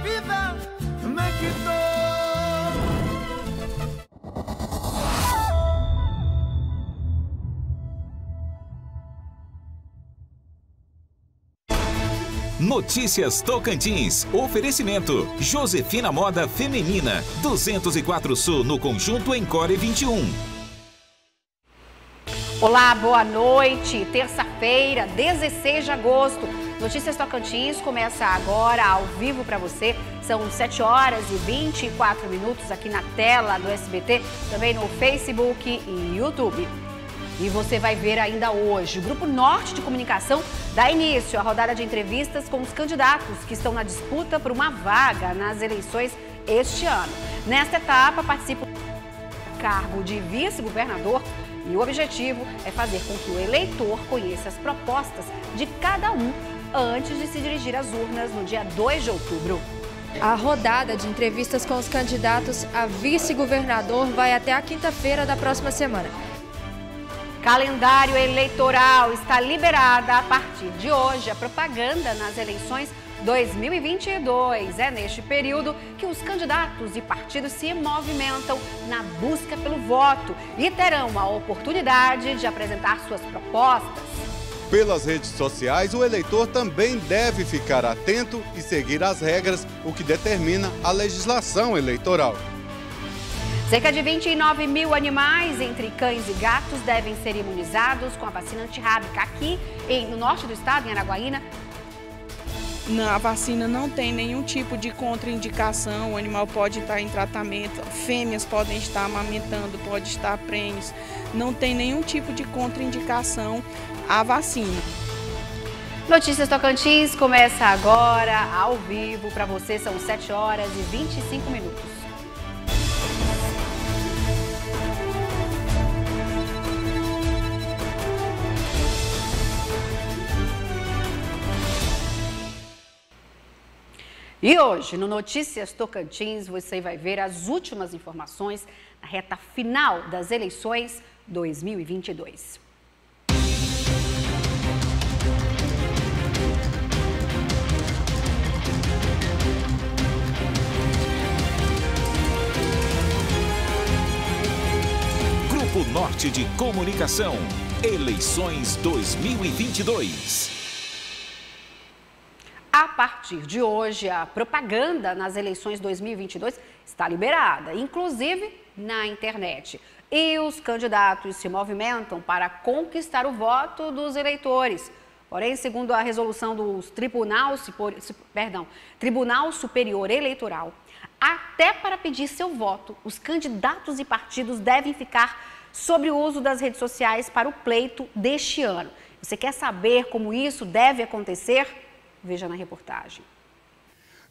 vida me quitó. Notícias Tocantins. Oferecimento: Josefina Moda Feminina, 204 Sul, no Conjunto Encore 21. Olá, boa noite. Terça-feira, 16 de agosto. Notícias Tocantins começa agora ao vivo para você. São 7 horas e 24 minutos aqui na tela do SBT, também no Facebook e YouTube. E você vai ver ainda hoje, o Grupo Norte de Comunicação dá início à rodada de entrevistas com os candidatos que estão na disputa por uma vaga nas eleições este ano. Nesta etapa, participa o cargo de vice-governador e o objetivo é fazer com que o eleitor conheça as propostas de cada um antes de se dirigir às urnas no dia 2 de outubro. A rodada de entrevistas com os candidatos a vice-governador vai até a quinta-feira da próxima semana. Calendário eleitoral está liberada a partir de hoje a propaganda nas eleições 2022. É neste período que os candidatos e partidos se movimentam na busca pelo voto e terão a oportunidade de apresentar suas propostas. Pelas redes sociais, o eleitor também deve ficar atento e seguir as regras, o que determina a legislação eleitoral. Cerca de 29 mil animais, entre cães e gatos, devem ser imunizados com a vacina antirrábica. Aqui no norte do estado, em Araguaína, a vacina não tem nenhum tipo de contraindicação, o animal pode estar em tratamento, fêmeas podem estar amamentando, pode estar prenhes, não tem nenhum tipo de contraindicação à vacina. Notícias Tocantins começa agora, ao vivo, para você, são 7 horas e 25 minutos. E hoje, no Notícias Tocantins, você vai ver as últimas informações na reta final das eleições 2022. Grupo Norte de Comunicação. Eleições 2022. A partir de hoje, a propaganda nas eleições 2022 está liberada, inclusive na internet. E os candidatos se movimentam para conquistar o voto dos eleitores. Porém, segundo a resolução do Tribunal Superior Eleitoral, até para pedir seu voto, os candidatos e partidos devem ficar sobre o uso das redes sociais para o pleito deste ano. Você quer saber como isso deve acontecer? Veja na reportagem.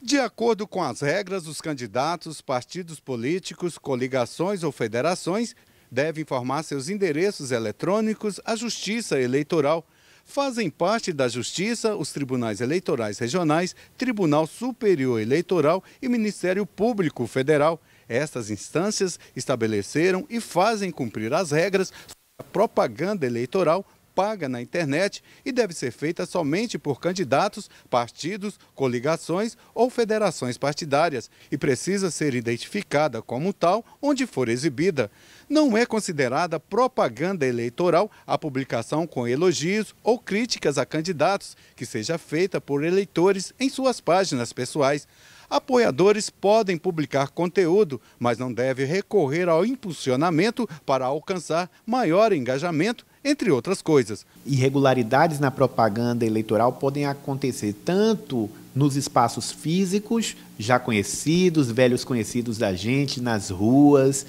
De acordo com as regras, os candidatos, partidos políticos, coligações ou federações devem informar seus endereços eletrônicos à Justiça Eleitoral. Fazem parte da Justiça os Tribunais Eleitorais Regionais, Tribunal Superior Eleitoral e Ministério Público Federal. Estas instâncias estabeleceram e fazem cumprir as regras da propaganda eleitoral paga na internet e deve ser feita somente por candidatos, partidos, coligações ou federações partidárias e precisa ser identificada como tal onde for exibida. Não é considerada propaganda eleitoral a publicação com elogios ou críticas a candidatos que seja feita por eleitores em suas páginas pessoais. Apoiadores podem publicar conteúdo, mas não devem recorrer ao impulsionamento para alcançar maior engajamento, entre outras coisas. Irregularidades na propaganda eleitoral podem acontecer tanto nos espaços físicos, já conhecidos, velhos conhecidos da gente, nas ruas,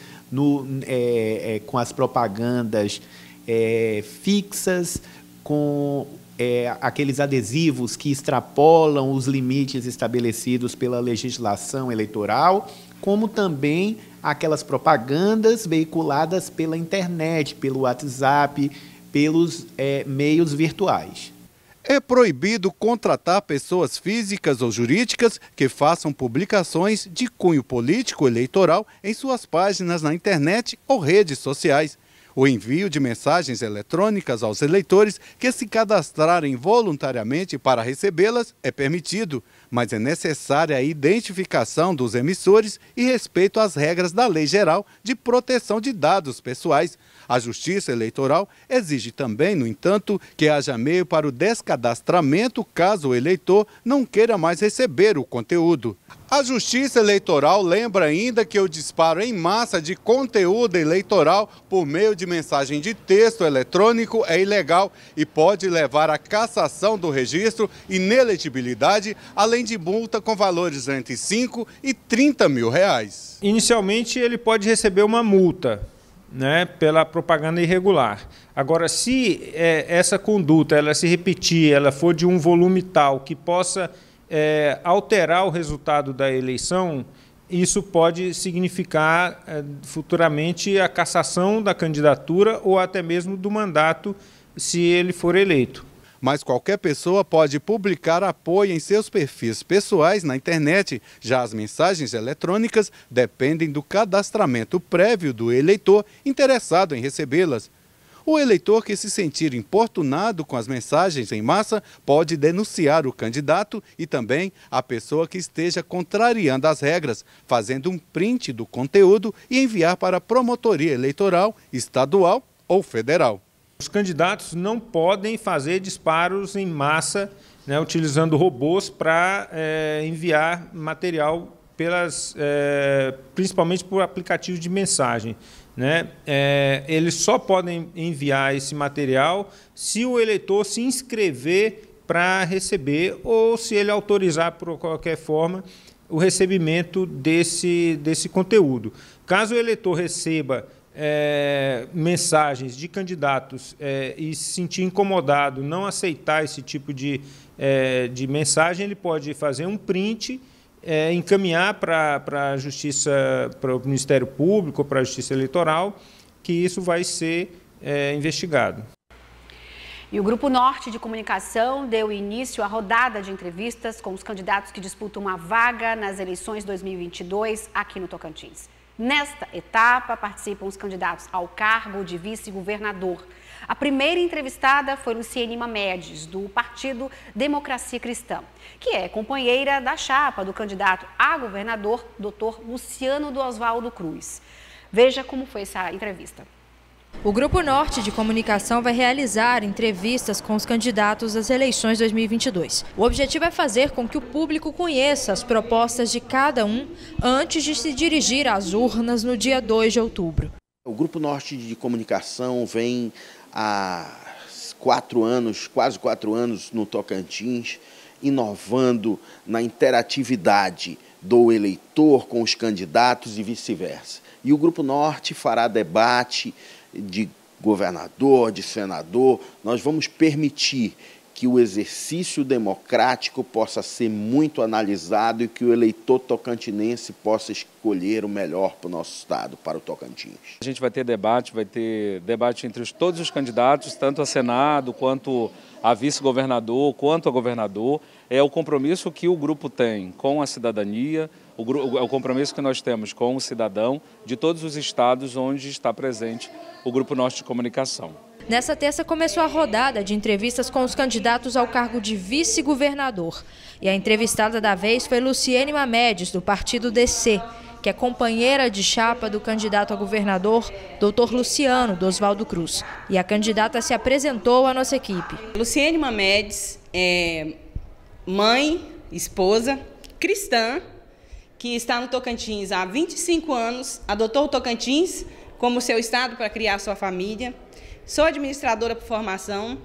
com as propagandas fixas, com aqueles adesivos que extrapolam os limites estabelecidos pela legislação eleitoral, como também aquelas propagandas veiculadas pela internet, pelo WhatsApp, pelos meios virtuais. É proibido contratar pessoas físicas ou jurídicas que façam publicações de cunho político eleitoral em suas páginas na internet ou redes sociais. O envio de mensagens eletrônicas aos eleitores que se cadastrarem voluntariamente para recebê-las é permitido, mas é necessária a identificação dos emissores e respeito às regras da Lei Geral de Proteção de Dados Pessoais. A Justiça Eleitoral exige também, no entanto, que haja meio para o descadastramento caso o eleitor não queira mais receber o conteúdo. A Justiça Eleitoral lembra ainda que o disparo em massa de conteúdo eleitoral por meio de mensagem de texto eletrônico é ilegal e pode levar à cassação do registro, inelegibilidade, além de multa com valores entre 5 e 30 mil reais. Inicialmente ele pode receber uma multa, né, pela propaganda irregular. Agora, se essa conduta ela se repetir, ela for de um volume tal que possa alterar o resultado da eleição, isso pode significar futuramente a cassação da candidatura ou até mesmo do mandato, se ele for eleito. Mas qualquer pessoa pode publicar apoio em seus perfis pessoais na internet. Já as mensagens eletrônicas dependem do cadastramento prévio do eleitor interessado em recebê-las. O eleitor que se sentir importunado com as mensagens em massa pode denunciar o candidato e também a pessoa que esteja contrariando as regras, fazendo um print do conteúdo e enviar para a promotoria eleitoral, estadual ou federal. Os candidatos não podem fazer disparos em massa, né, utilizando robôs para enviar material principalmente por aplicativos de mensagem, né? Eles só podem enviar esse material se o eleitor se inscrever para receber ou se ele autorizar por qualquer forma o recebimento desse conteúdo. Caso o eleitor receba mensagens de candidatos e se sentir incomodado, não aceitar esse tipo de mensagem, ele pode fazer um print, encaminhar para a Justiça, para o Ministério Público, para a Justiça Eleitoral, que isso vai ser investigado. E o Grupo Norte de Comunicação deu início à rodada de entrevistas com os candidatos que disputam uma vaga nas eleições 2022 aqui no Tocantins. Nesta etapa, participam os candidatos ao cargo de vice-governador. A primeira entrevistada foi Luciene Mamedes, do Partido Democracia Cristã, que é companheira da chapa do candidato a governador, Dr. Luciano do Oswaldo Cruz. Veja como foi essa entrevista. O Grupo Norte de Comunicação vai realizar entrevistas com os candidatos às eleições 2022. O objetivo é fazer com que o público conheça as propostas de cada um antes de se dirigir às urnas no dia 2 de outubro. O Grupo Norte de Comunicação vem há 4 anos, quase 4 anos no Tocantins, inovando na interatividade do eleitor com os candidatos e vice-versa. E o Grupo Norte fará debate de governador, de senador. Nós vamos permitir que o exercício democrático possa ser muito analisado e que o eleitor tocantinense possa escolher o melhor para o nosso estado, para o Tocantins. A gente vai ter debate entre todos os candidatos, tanto a Senado, quanto a vice-governador, quanto a governador. É o compromisso que o grupo tem com a cidadania, o compromisso que nós temos com o cidadão de todos os estados onde está presente o Grupo Norte de Comunicação. Nessa terça começou a rodada de entrevistas com os candidatos ao cargo de vice-governador. E a entrevistada da vez foi Luciene Mamedes, do Partido DC, que é companheira de chapa do candidato a governador, Dr. Luciano do Oswaldo Cruz. E a candidata se apresentou à nossa equipe. Luciene Mamedes é mãe, esposa, cristã, que está no Tocantins há 25 anos, adotou o Tocantins como seu estado para criar sua família. Sou administradora por formação,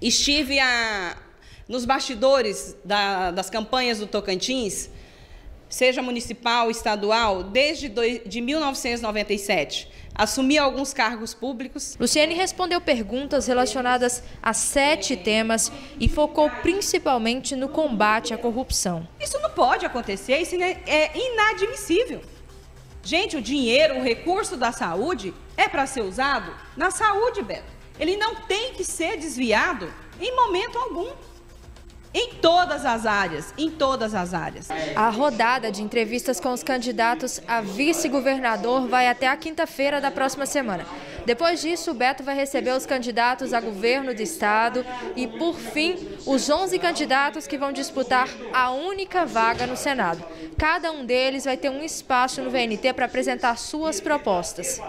estive nos bastidores das campanhas do Tocantins, seja municipal, estadual, desde 1997. Assumi alguns cargos públicos. Luciene respondeu perguntas relacionadas a 7 temas e focou principalmente no combate à corrupção. Isso não pode acontecer, isso é inadmissível. Gente, o dinheiro, o recurso da saúde é para ser usado na saúde, Beto. Ele não tem que ser desviado em momento algum. Em todas as áreas, em todas as áreas. A rodada de entrevistas com os candidatos a vice-governador vai até a quinta-feira da próxima semana. Depois disso, o Beto vai receber os candidatos a governo do estado e, por fim, os 11 candidatos que vão disputar a única vaga no Senado. Cada um deles vai ter um espaço no VNT para apresentar suas propostas.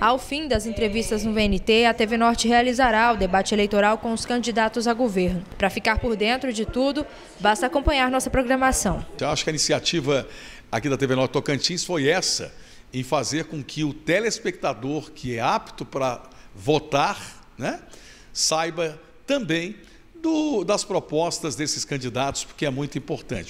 Ao fim das entrevistas no VNT, a TV Norte realizará o debate eleitoral com os candidatos a governo. Para ficar por dentro de tudo, basta acompanhar nossa programação. Eu acho que a iniciativa aqui da TV Norte Tocantins foi essa, em fazer com que o telespectador que é apto para votar, né, saiba também das propostas desses candidatos, porque é muito importante.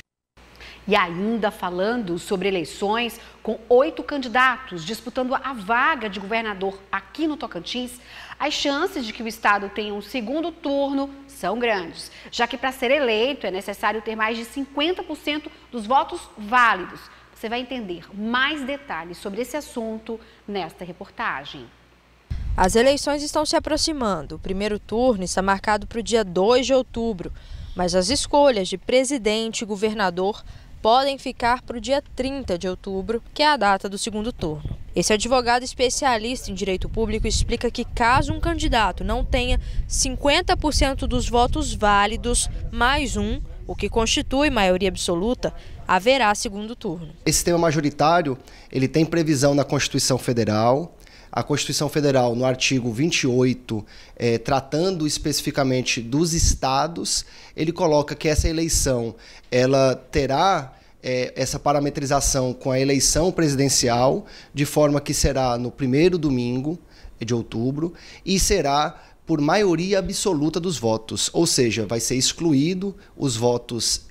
E ainda falando sobre eleições, com 8 candidatos disputando a vaga de governador aqui no Tocantins, as chances de que o estado tenha um segundo turno são grandes, já que para ser eleito é necessário ter mais de 50% dos votos válidos. Você vai entender mais detalhes sobre esse assunto nesta reportagem. As eleições estão se aproximando. O primeiro turno está marcado para o dia 2 de outubro, mas as escolhas de presidente e governador podem ficar para o dia 30 de outubro, que é a data do segundo turno. Esse advogado especialista em direito público explica que caso um candidato não tenha 50% dos votos válidos mais um, o que constitui maioria absoluta, haverá segundo turno. Esse sistema majoritário, ele tem previsão na Constituição Federal. A Constituição Federal, no artigo 28, tratando especificamente dos estados, ele coloca que essa eleição ela terá essa parametrização com a eleição presidencial, de forma que será no primeiro domingo de outubro e será por maioria absoluta dos votos, ou seja, vai ser excluído os votos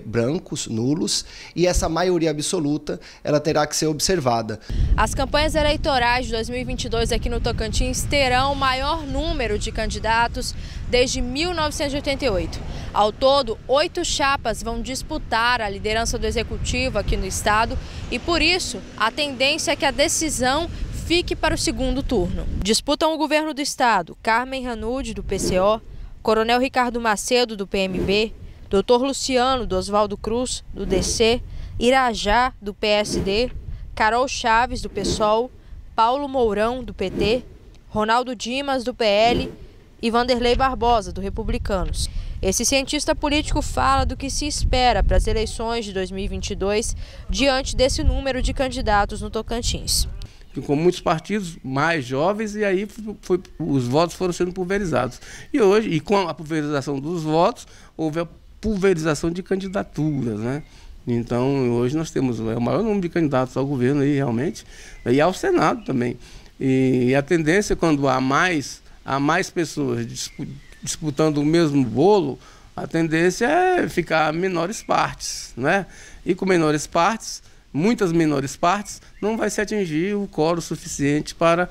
brancos, nulos, e essa maioria absoluta ela terá que ser observada. As campanhas eleitorais de 2022 aqui no Tocantins terão o maior número de candidatos desde 1988. Ao todo, 8 chapas vão disputar a liderança do executivo aqui no estado e, por isso, a tendência é que a decisão fique para o segundo turno. Disputam o governo do estado Carmen Ranucci, do PCO, Coronel Ricardo Macedo, do PMB, Dr. Luciano do Oswaldo Cruz, do DC, Irajá, do PSD, Carol Chaves, do PSOL, Paulo Mourão, do PT, Ronaldo Dimas, do PL e Vanderlei Barbosa, do Republicanos. Esse cientista político fala do que se espera para as eleições de 2022 diante desse número de candidatos no Tocantins. Com muitos partidos mais jovens, e aí os votos foram sendo pulverizados. E hoje, e com a pulverização dos votos, houve a pulverização de candidaturas, né? Então, hoje nós temos o maior número de candidatos ao governo aí, realmente, e ao Senado também. E a tendência, quando há mais pessoas disputando o mesmo bolo, a tendência é ficar menores partes, né? E com menores partes, muitas menores partes, não vai se atingir o quórum suficiente para...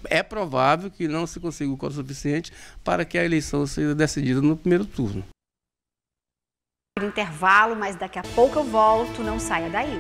É provável que não se consiga o quórum suficiente para que a eleição seja decidida no primeiro turno. Intervalo, mas daqui a pouco eu volto, não saia daí.